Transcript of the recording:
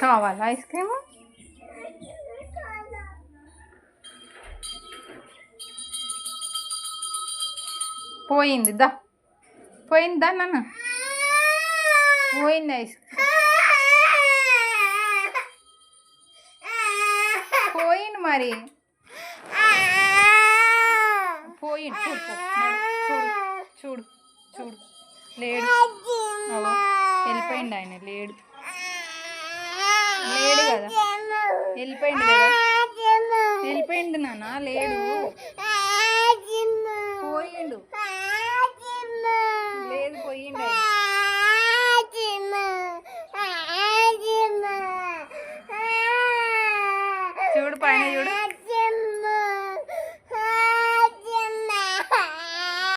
కావాలా ice cream? పోయింది దా, పోయింది దా నాన్న, పోయింది ఐస్ పోయింది మరి, పోయింది. చూడు చూడు చూడు లేడు, వెళ్ళిపోయింది ఆయన, లేడు లేడు కదా, వెళ్ళిపోయింది కదా, వెళ్ళిపోయింది నాన్న, లేడు, పోయిండు, లేదు పోయిండు. చూడు పైన చూడు.